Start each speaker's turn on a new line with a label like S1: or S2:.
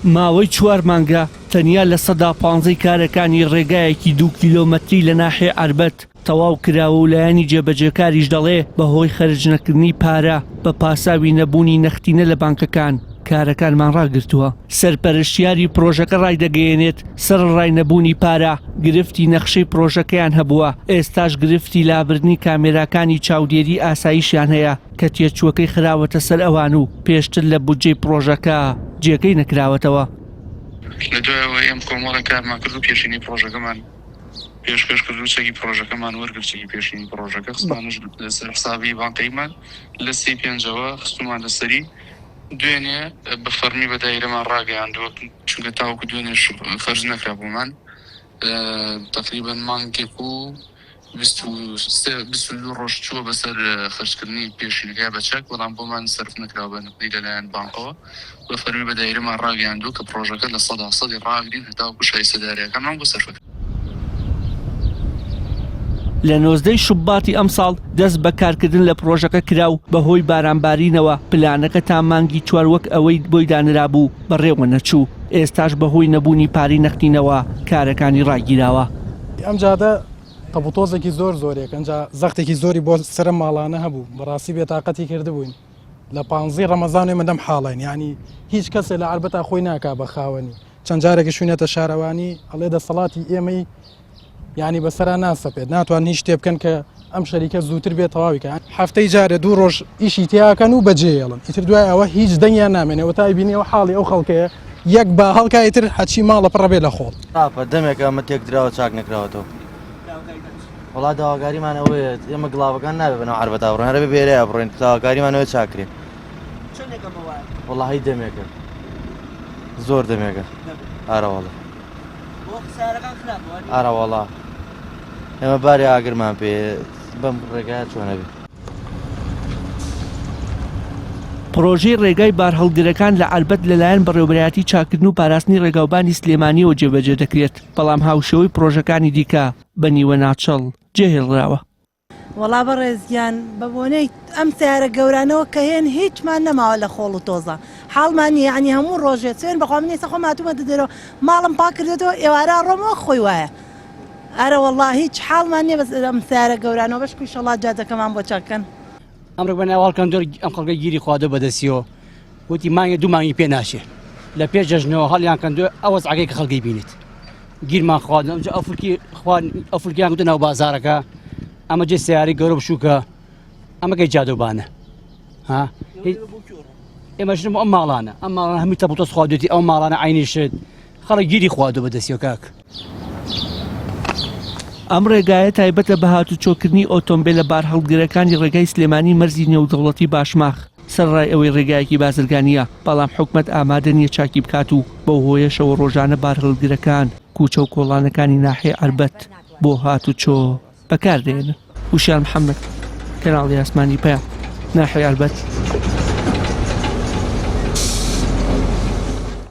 S1: ماوەی 4 مانگە تەنیا لە 115 کارەکانی ڕێگایەکی 2 کیلۆمەتری لە ناحیە ئاربەت تەواو کراوە و لایەنی جێبەجێکاریش دەڵێ بەهۆی خەرج نەکردنی پارە بە پاساوی نەبوونی نەختینە لە بانکەکان کارەکانمان ڕاگرتووە. سەرپەرشتیاری پرۆژەکە ڕایدەگەیەنێت سەر ڕای نەبوونی پارە گرفتی نەخشەی پرۆژەکەیان هەبووە، ئێستاش گرفتی لابردنی کامێراکانی چاودێری ئاساییشیان هەیە کە تێچووەکەی خراوەتە سەر ئەوان و پێشتر لە بودجەی پرۆژەکە جێگەی نەکراوەتەوە.
S2: لە دوایەوە ئێم کۆمەڵە کارمان کرد و پێشینی پرۆژەکەمان پێشکەش کرد و چەکی پرۆژەکەمان وەرگرچێکی پێشینی پرۆژەکە خستانش لەسەر حسابی بانکەیمان لە 35ەوە خستومان لەسەری دوێنێ بە فەرمی بە دایرەمان ڕاگەیاندووە چونکە تاوەکو دوێنێ خەرج نەکرا بوومان تقریبا مانگێک و 22 ڕۆژ چووە بەسەر خەرجکردنی پێشینەکەی بەچەک بەڵام بۆمان سەرف نەکراوە بە نقدی لەلایەن بانکەوە بە فەرمی بە دایرەمان ڕاگەیاندووە کە پرۆژەکە لە 100% ڕاگرین هەتاوەکو شایستەداریەکانمان بۆ سەرف
S1: لە 19 شوباتی ئەم ساڵ دەست بە کارکردن لە پرۆژەکە کراو بەهۆی بارانبارینەوە پلانەکە تا مانگی 4 وەک ئەوەی بۆی دانرا بوو بەڕێوە نەچوو، ئێستاش بەهۆی نەبوونی پاری نەختینەوە کارەکانی ڕاگیراوە.
S3: ئەم جادە قەبوتۆزێکی زۆرێک ئەنجا زەختێکی زۆری بۆ سرە ماڵانە هەبوو بەڕاستی بێتاقەتی کردبووین لە 15 ڕەمەزانێ مەدەم حاڵین، ینی هیچ کەسێ لە عربەتا خۆی ناکا بە خاوەنی چەند جارێکی شوێنێتە شارەوانی ئەڵێ دەسەڵاتی ئێمەی یعنی بەسەرا ناسەپێت ناتوان هیچ شتێ بکەن کە ئەم شەریکە زووتر بێت تەواویکە هەفتەی جارێ 2 ڕۆژ ئیشی تیاکەن و بەجێڵن ئیتر دوای ئەوە هیچ دەنگیان نامێنێەوە تا بینیەوە حاڵی ئەو خەڵکەیە یەک بە هەڵکایتر هەچی ماڵە پڕە بێ لە خۆڵ
S4: ئاپە دەمێکە ئەمە تێک درراوە چاک نەکراوەتەوە وڵات داواکاریمانەوەیە ئێمە گڵاوەکان نابێ بنەوە عربەتا بڕۆن هەرە بێرە بڕۆین داواکاریمانەوە چاکرێت وڵاهی دەمێکە زۆر دەمێکە ئارەوەڵە ئارەوەڵا ئێمە باری ئاگرمان پێ بەم ڕێگایە چۆنەبێ.
S1: پرۆژەی ڕێگای بارهەڵگرەکان لە ئاربەت لەلایەن بەڕێوەبەرایەتی چاکردن و پاراستنی ڕێگاوبانی سلێمانیەوە جێبەجێ دەکرێت، بەڵام هاوشێوەی پرۆژەکانی دیکە بە نیوە ناچەڵ جێهێڵراوە.
S5: وەڵا بەڕێزیان بە بۆنەی ئەم سیارە گەورانەوە کە هێن هیچمان نەماوە لە خۆڵ و تۆزە حاڵمانی عنی هەموو ڕۆژێت سوێن بەخوا منێسە خۆ ماتومە دەدەرەوە ماڵم پا کردێتەوە ئێوارە ڕۆمەوە خۆی وایە ئارە وەڵا هیچ حاڵمان نییە بەس ئەم سیارە گەورانەوە بەشکی شەڵات جادەکەمان بۆ چاکەن.
S6: ئەمڕۆ بەناوەڵکەن دۆر ئەم خەڵکە گیری خواردە بەدەستیەوە وتی مانگە 2 مانگی پێ ناشێ لە پێش جەژنەوە هەڵیان کەندوێ ئەوەز عگەی کە خەڵکی بینیت گیرمان خواردن ئەمجا ئەفولکیان گوتە ناو بازارەکە ئەمە جێ سیاری گەورە بشووکە ئەمەکەی جادۆبانە ها ئێمەژنم ئەم ماڵانە هەمی تەبڵتۆس خواردوێتی ئەو ماڵانە عینیشت خەڵک گیری خواردوە بەدەستیەوە کاک.
S1: ئەم ڕێگایە تایبەتە بە هاتوچۆکردنی ئۆتۆمبیلە بارهەڵگرەکانی ڕێگای سلێمانی مەرزی نێودەوڵەتی باشماخ سەرڕای ئەوەی ڕێگایەکی بازرگانیە، بەڵام حکومەت ئامادە نییە چاکی بکات و بەو هۆیەشەوە ڕۆژانە بارهەڵگرەکان کوچە و کۆڵانەکانی ناحیە ئاربەت بۆ هاتوچۆ بەکاردێنن. وشیان محەممەد، کەناڵی ئاسمانی پێ، ناحیە ئاربەت.